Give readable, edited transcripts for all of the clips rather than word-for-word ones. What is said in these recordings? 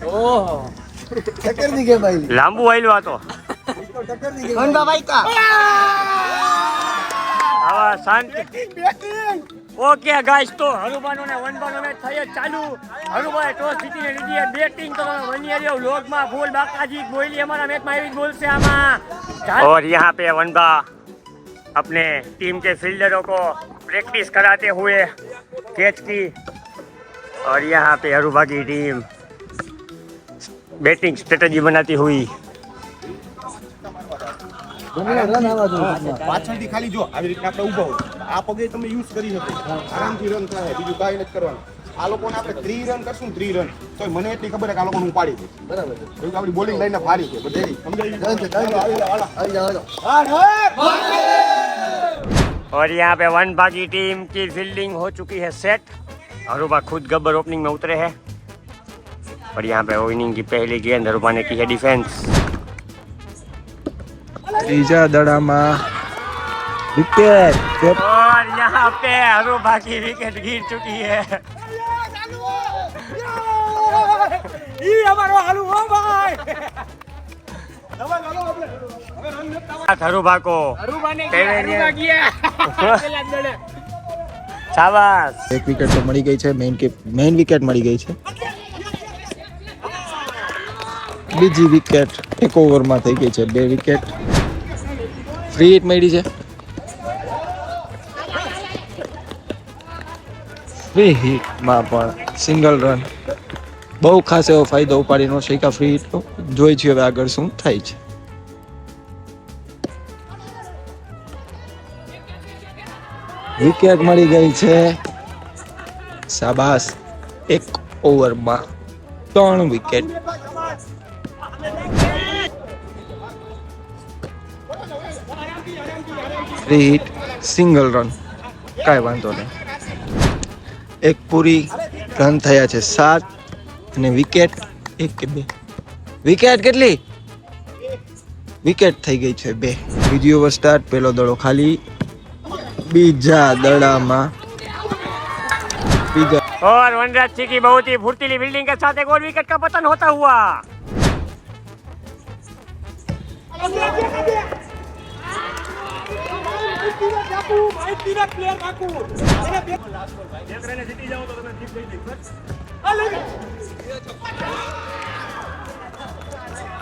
ઓહો ટક્કર દી કે ભાઈ લાંબુ આયલો હતો ટક્કર દી કે વનબા ભાઈ કા આવા શાંતિ ઓકે ગાઈસ તો હરુબાનો ને વનબાનો મેચ થઈ ચાલુ હરુબાએ ટોસ જીતીને લીધી है बैटिंग तो वनियरियो व्लॉग में फुल बाकाजी बोली हमारा मैच में भी बोल से आमा और यहाँ पे वनबा अपने टीम के फील्डरों को प्रैक्टिस कराते हुए कैच की और यहाँ पे हरुबा की टीम बैटिंग स्ट्रेटजी बनाती हुई પાછળથી ખાલી જો આવી રીતે આપણે ઊભા હોય આ પગે તમે યુઝ કરી શકો આરામથી રન થાય બીજું કાંઈ નથી કરવાનું આ લોકોને આપણે 3 રન કરશું 3 રન તો મને એટલી ખબર છે કે આ લોકોને હું પાડી દઈશ બરાબર છે એવું આપણી બોલિંગ લાઈન ફારી છે બધી સમજાવી और यहाँ पे वनबा की टीम की फील्डिंग हो चुकी है सेट हरुबा खुद गब्बर ओपनिंग में उतरे हैं और यहाँ पे इनिंग की पहली गेंद हरुबा ने की है डिफेंस तीजा दड़ा में विकेट और यहाँ पे हरुबा की विकेट गिर चुकी है ये हमारा हलू हो भाई हरुबा को शाबाश एक विकेट तो मળી ગઈ છે મેઇન વિકેટ મળી ગઈ છે બીજી વિકેટ એક ઓવરમાં થઈ ગઈ છે 2 વિકેટ ફ્રી હિટ મળી છે ફ્રી હિટમાં પણ સિંગલ રન બહુ ખાસ એવો ફાયદો ઉપાડી નો શીખા ફ્રી હિટ જોઈ છે હવે આગળ શું થાય છે વિકેટ મળી ગઈ છે શાબાશ એક ઓવરમાં 3 wicket free hit single run કાંઈ વાંધો નહીં એક પૂરી રન થયા છે 7 અને વિકેટ 1 કે 2 વિકેટ કેટલી વિકેટ થઈ ગઈ છે 2 બીજી ઓવર સ્ટાર્ટ પહેલો દડો ખાલી बीजा दड़ा में और वनराज सिंह की बहुत ही फुर्तीली फील्डिंग के साथ एक और विकेट का पतन होता हुआ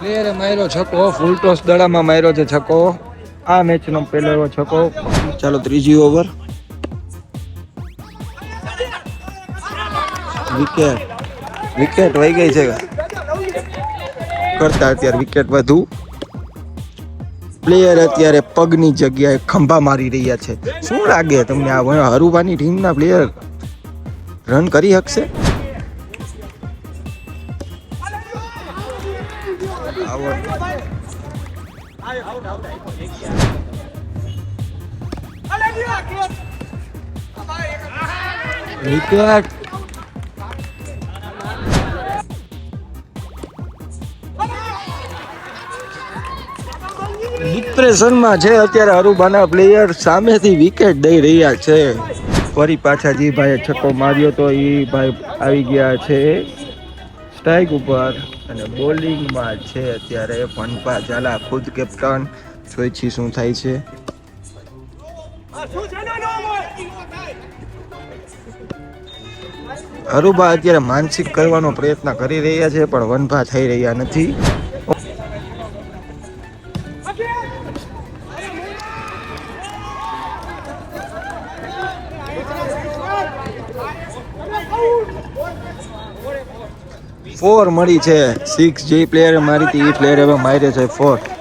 प्लेयर मार्यो छक्को फूल टॉस दड़ा में मार्यो छे छक्को आ मैच नो पहलो एवो छक्को चलो ત્રીજી ઓવર વિકેટ વહી ગઈ છે કરતા અત્યારે વિકેટ વધુ પ્લેયર અત્યારે પગની જગ્યાએ ખંભા મારી રહ્યા છે શું લાગે તમને આ હરુબાની ટીમના પ્લેયર રન કરી શકશે વિકેટ ડિપ્રેશનમાં છે અત્યારે હરુબાના પ્લેયર સામેથી વિકેટ દઈ રહ્યા છે ફરી પાછા જે ભાઈએ છક્કો માર્યો તો એ ભાઈ આવી ગયા છે સ્ટ્રાઇક ઉપર અને બોલિંગમાં છે અત્યારે વનપા ઝાલા ખુદ કેપ્ટન જોઈછી શું થાય છે હરુબા અત્યારે માનસિક કરવાનો પ્રયત્ન કરી રહ્યા છે પણ વનભા થઈ રહ્યા નથી ફોર મળી છે 6 જે પ્લેયર મારી હતી એ પ્લેયર હવે મારે છે 4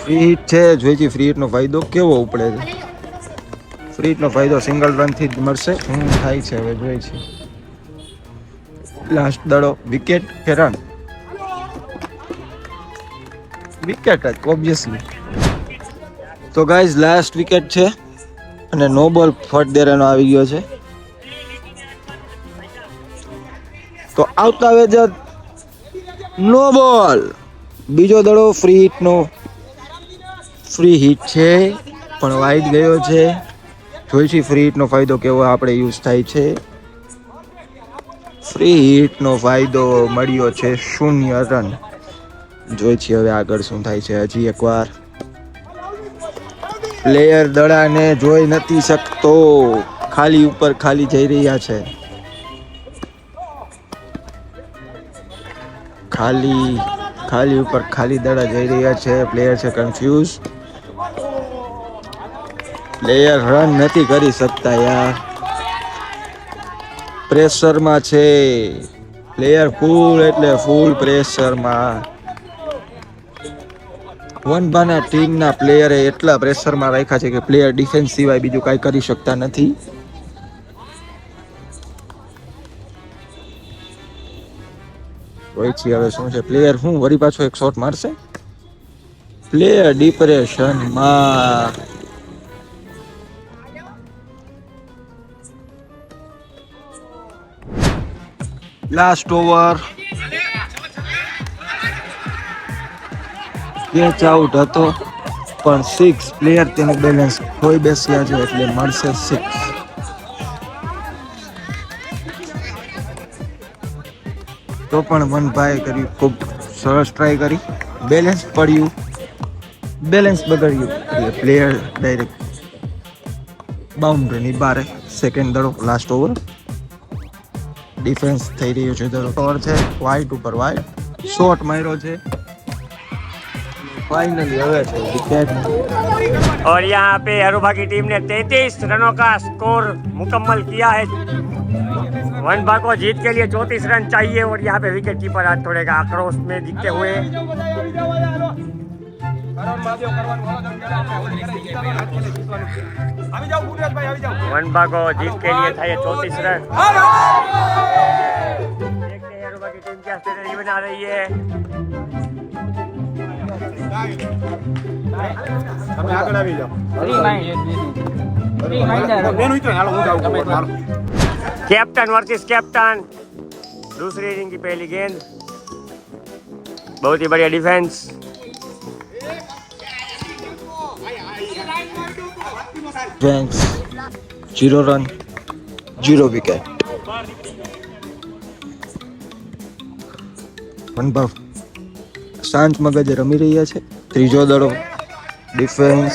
ફ્રી હિટ છે જોઈજી ફ્રી હિટનો ફાયદો કેવો ઉપડે છે ફ્રી હિટનો ફાયદો સિંગલ રનથી જ મળશે શું થાય છે હવે જોઈ છે લાસ્ટ દડો વિકેટ કે રન વિકેટ જ ઓબ્વિયસલી તો ગાઈઝ લાસ્ટ વિકેટ છે અને નો બોલ ફટ દેરાનો આવી ગયો છે તો આવતા વેજ નો બોલ. બીજો દડો ફ્રી હિટ છે પણ વાઈડ ગયો છે. જોઈશી ફ્રી હિટનો ફાયદો કેવો આપણે યુઝ થાય છે. ફ્રી હિટનો ફાયદો મળ્યો છે 0 રન. જોઈ છીએ હવે આગળ શું થાય છે. હજી એકવાર પ્લેયર દડાને જોઈ નથી શકતો. ખાલી ઉપર ખાલી જઈ રહ્યા છે. ખાલી ઉપર ખાલી દડા જઈ રહ્યા છે. પ્લેયર છે કન્ફ્યુઝ. પ્લેયર રન નથી કરી શકતા યાર. પ્રેશરમાં છે પ્લેયર. ફૂલ એટલે ફૂલ પ્રેશરમાં. વનભાના ટીમના પ્લેયરે એટલા પ્રેશરમાં રાખ્યા છે કે પ્લેયર ડિફેન્સ સિવાય બીજું કાંઈ કરી શકતા નથી. રોહિત હવે શું છે. પ્લેયર શું વળી પાછો એક શોટ મારશે. પ્લેયર ડિપ્રેશનમાં. Last over. કેચ આઉટ હતો પણ 6. પ્લેયર તેનું બેલેન્સ ખોઈ બેસ્યા છે એટલે મળશે 6. તો પણ વનભાઈ કર્યું ખૂબ સરસ ટ્રાય કરી. બેલેન્સ પડ્યું, બેલેન્સ બગડ્યું એટલે પ્લેયર ડાયરેક્ટ બાઉન્ડ્રીની બારે. સેકન્ડ દડો લાસ્ટ ઓવર. ડિફેન્સ થઈ રહ્યો છે. દડો ઓવર છે વાઇટ ઉપર વાઇટ. શોટ માર્યો છે. फाइनली હવે છે विकेट. और यहाँ पे अरुभा की टीम ने 33 रनों का स्कोर मुकम्मल किया है। वनभा को जीत के लिए 34 रन चाहिए और यहाँ पे विकेट कीपर आज थोड़े का आक्रोश में दिखते हुए वनभा को जीत के लिए था ये 34 रन। देखते हैं अरुभा की टीम क्या स्ट्रेटजी बना रही है। તમે આગળ આવી જાઓ. Captain versus captain. दूसरी इनिंग की पहली गेंद। बहुत ही बढ़िया defence. Friends 0 run 0 wicket. Vanbha શાંત મગજે રમી રહ્યા છે. ત્રીજો દડો ડિફેન્સ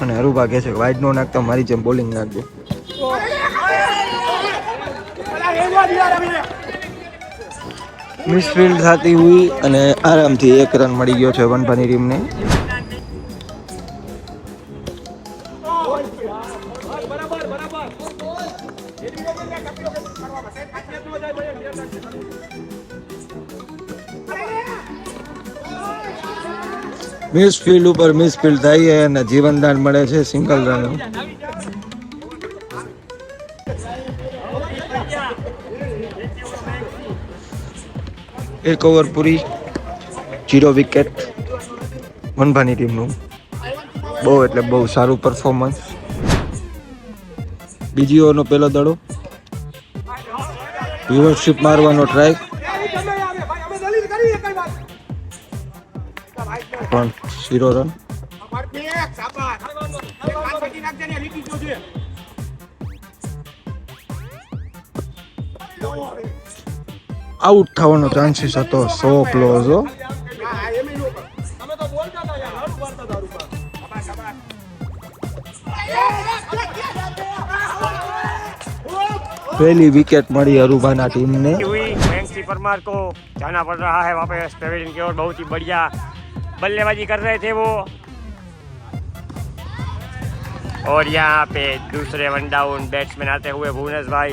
અને અરુભા કહે છે કે વાઇડ નો નાખતા મારી જેમ બોલિંગ નાખજો. મિસફિલ્ડ થતી हुई અને આરામથી 1 રન મળી ગયો છે વનભાની ટીમને. મિસફિલ્ડ ઉપર મિસફિલ્ડ થાય અને જીવનદાન મળે છે સિંગલ રન. એક ઓવર પૂરી 0 વિકેટ વનભાની ટીમનું. બહુ એટલે બહુ સારું પરફોર્મન્સ. બીજી ઓવરનો પહેલો દડો. રિવર્સશીપ મારવાનો ટ્રાય પણ 0 રન. આઉટ થવાનો ચાન્સીસ હતો 100 ક્લોઝ. पहली विकेट मड़ी अरुभाना टीम ने. मयंक परमार को जाना पड़ रहा है वापस पेविलियन की ओर। बहुत ही बढ़िया बल्लेबाजी कर रहे थे वो। और यहाँ पे दूसरे वन डाउन बैट्समैन आते हुए भुवनेश भाई।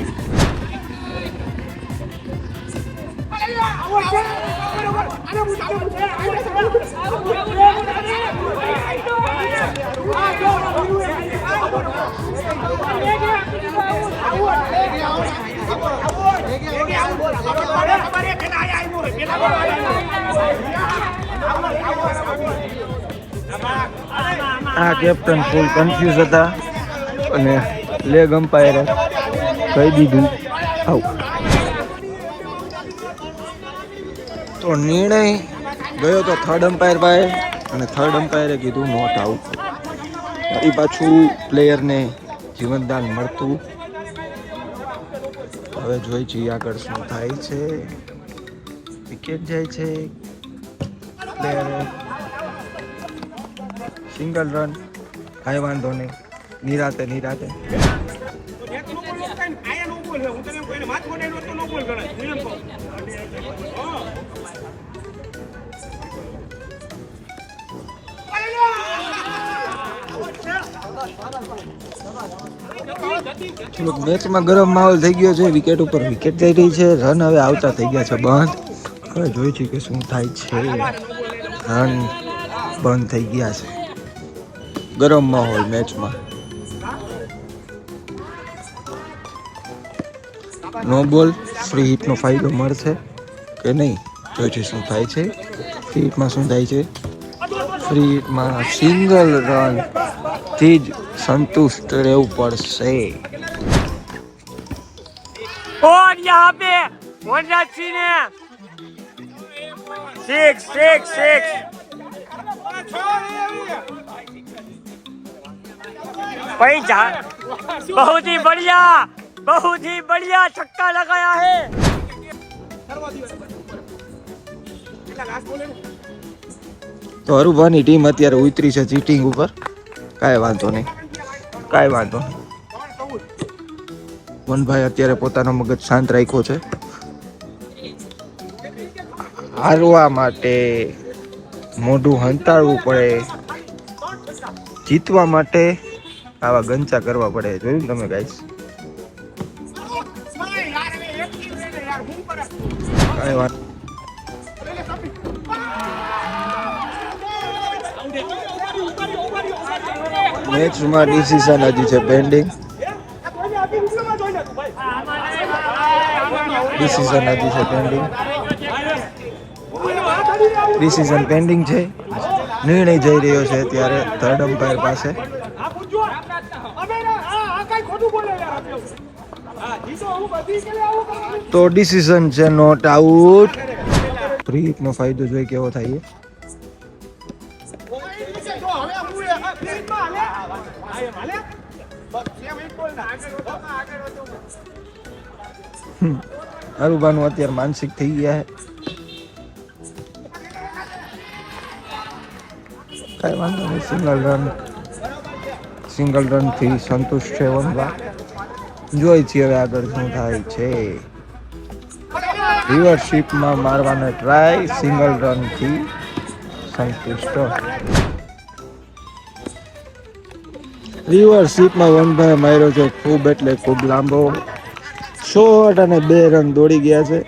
આ કેપ્ટન ફૂલ કન્ફ્યુઝ હતા અને લેગ અમ્પાયર કહી દીધું આવું. તો નિર્ણય ગયો તો થર્ડ અમ્પાયર પાસે અને થર્ડ અમ્પાયરે કીધું નોટ આઉટ. એ પાછું પ્લેયરને જીવનદાન મળતું. હવે જોઈ છીએ આગળ શું થાય છે. વિકેટ જાય છે, પ્લેયરે સિંગલ રન. કાંઈ વાંધો નહીં, નિરાતે નિરાતે. થોડુંક મેચમાં ગરમ માહોલ થઈ ગયો છે. વિકેટ ઉપર વિકેટ જઈ રહી છે, રન હવે આવતા થઈ ગયા છે બંધ. હવે જોઈ છીએ કે શું થાય છે. રન બંધ થઈ ગયા છે. ગરમ માહોલ મેચમાં. નો બોલ, ફ્રી હિટનો ફાયદો મળશે કે નહીં, જોઈ છીએ શું થાય છે. ફ્રી હિટમાં શું થાય છે. ફ્રી હિટમાં સિંગલ રન થી જ संतुष्ट રહેવું પડશે. और यहाँ पे वनराज सिंह ने 6 पैसा बहुत ही बढ़िया छक्का लगाया है. તો હરુભાની ટીમ અત્યારે ઉતરી છે ચીટિંગ ઉપર. કાંઈ વાંધો નહીં, કાંઈ વાંધો નહીં. વનભાઈ અત્યારે પોતાનો મગજ શાંત રાખ્યો છે. હારવા માટે મોઢું હંતાડવું પડે, જીતવા માટે આવા ગંચા કરવા પડે. જોયું તમે ગાઈસ? કાંઈ વાત. મેચમાં ડિસિઝન હજી છે પેન્ડિંગ. ડિસિઝન પેન્ડિંગ છે. નિર્ણય જઈ રહ્યો છે અત્યારે થર્ડ અમ્પાયર પાસે. તો ડિસિઝન છે નોટ આઉટ. ફ્રી હિટનો ફાયદો જોઈ કેવો થાય. હરુભાનું અત્યારે માનસિક થઈ ગયા છે. કઈ વાંધો નહીં, સિંગલ રન થી સંતુષ્ટ છે વનભા. જોઈ છીએ હવે આગળ શું થાય છે. રિવર્સશીપમાં મારવાનો ટ્રાય, સિંગલ રન થી સંતુષ્ટ. રિવર્સશીપમાં વનભાઈ માર્યો છે ખૂબ એટલે ખૂબ લાંબો શોટ અને 2 રન દોડી ગયા છે.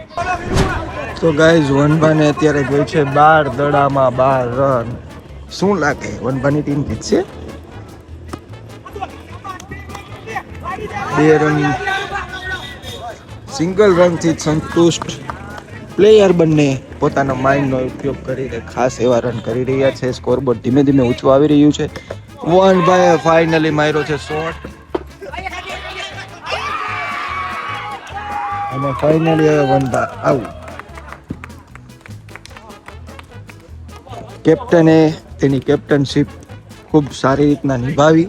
તો ગાઈઝ વનભાને અત્યારે જોઈ છે 12 દડામાં 12 રન. શું લાગે વનભાની ટીમ જીતશે? 2 રન સિંગલ રનથી સંતુષ્ટ પ્લેયર બંને પોતાના માઇન્ડનો ઉપયોગ કરીને ખાસ એવા રન કરી રહ્યા છે. સ્કોરબોર્ડ ધીમે ધીમે ઊંચું આવી રહ્યું છે. વનભાઈએ ફાઇનલી માર્યો છે શોટ અને ફાઇનલી હવે વનભા આવું. કેપ્ટને તેની કેપ્ટનશીપ ખૂબ સારી રીતના નિભાવી.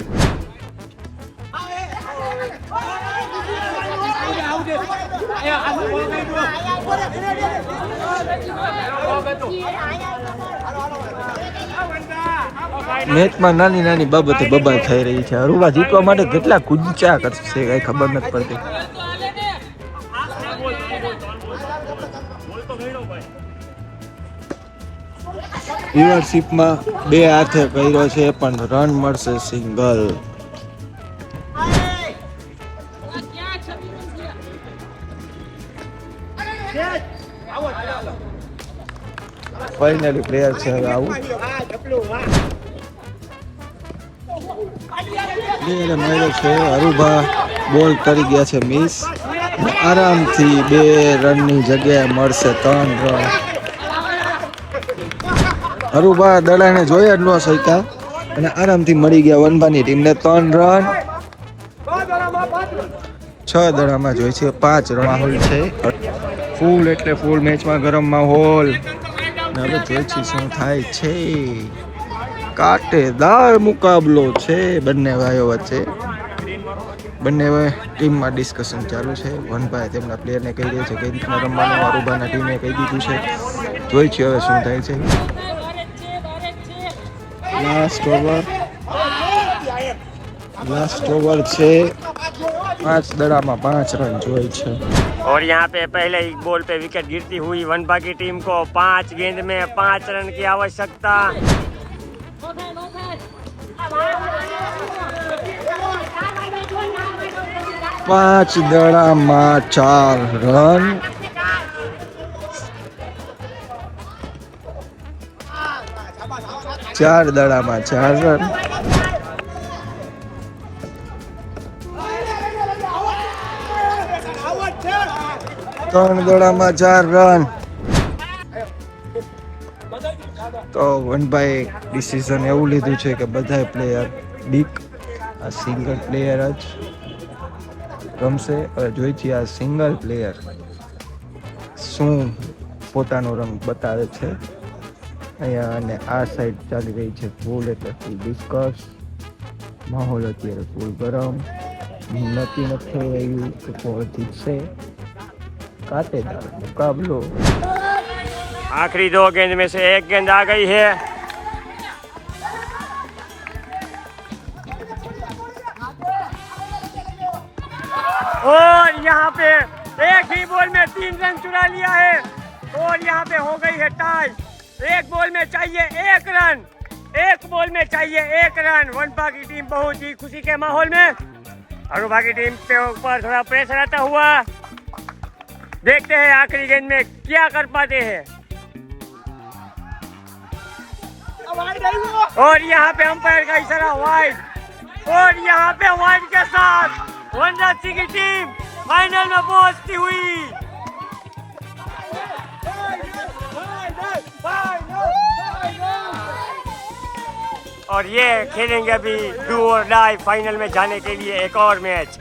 મેચમાં નાની નાની બાબતે બબાલ થઈ રહી છે. હરુભા જીતવા માટે કેટલા કુંચા કરશે કઈ ખબર નથી પડતી. રિવર્સશીપમાં 2 હાથે કર્યો છે પણ રન મળશે સિંગલ. ફાઇનલી પ્લેયર છે હવે આવું. પ્લેયરે માર્યો છે. હરુભા બોલ કરી ગયા છે મિસ. આરામથી 2 રનની જગ્યાએ મળશે 3 રન. હરુભા દડાને જોયા જ ન શક્યા અને આરામથી મળી ગયા વનભાની ટીમને 3 રન. 6 દડામાં જોઈએ છે 5 રન માહોલ છે ફૂલ એટલે ફૂલ મેચમાં ગરમ માહોલ. ને હવે જોઈએ છીએ શું થાય છે. કાટેદાર મુકાબલો છે બંને ભાઈઓ વચ્ચે. બંને ટીમમાં ડિસ્કશન ચાલુ છે. વનભાઈ તેમના પ્લેયરને કહી રહ્યા છે કઈ રીતના રમવાનું. અરુભાના ટીમે કહી દીધું છે. જોઈ છીએ હવે શું થાય છે. લાસ્ટ ઓવર છે 5 દડામાં 5 रन જોઈ છે. और यहाँ पे पहले ही बॉल पे विकेट गिरती हुई वनपा की टीम को 5 गेंद में 5 रन की आवश्यकता. 5 દડામાં 4 રન. ચાર દડામાં 4 રન. ત્રણ દડામાં 4 રન. તો વનભાઈ ડિસિઝન એવું લીધું છે કે બધા પ્લેયર ડીક આ સિંગલ પ્લેયર જ રમશે. હવે જોઈ છીએ આ સિંગલ પ્લેયર શું પોતાનો રંગ બતાવે છે. અહીંયા અને આ સાઈડ ચાલી રહી છે ફૂલ એટલે ફૂલ ડિસ્કસ. માહોલ અત્યારે ફૂલ ગરમ. નક્કી નથી થઈ રહ્યું કે કોણ જીતશે. काटेदार मुकाबलो. आखिरी 2 गेंद में से एक गेंद आ गई है. और यहाँ पे एक ही बॉल में 3 रन चुरा लिया है. और यहाँ पे हो गई है टाई. एक बॉल में चाहिए 1 रन. एक बॉल में चाहिए 1 रन. वनपा की टीम बहुत ही खुशी के माहौल में. अरुभा की टीम पे ऊपर थोड़ा प्रेशर आता हुआ. देखते हैं आखिरी गेंद में क्या कर पाते हैं. और यहाँ पे अंपायर का इशारा वाइड. और यहाँ पे वाइड के साथ वनराज सिंह की टीम फाइनल में पहुंचती हुई. और ये खेलेंगे अभी डू और डाई फाइनल में जाने के लिए एक और मैच.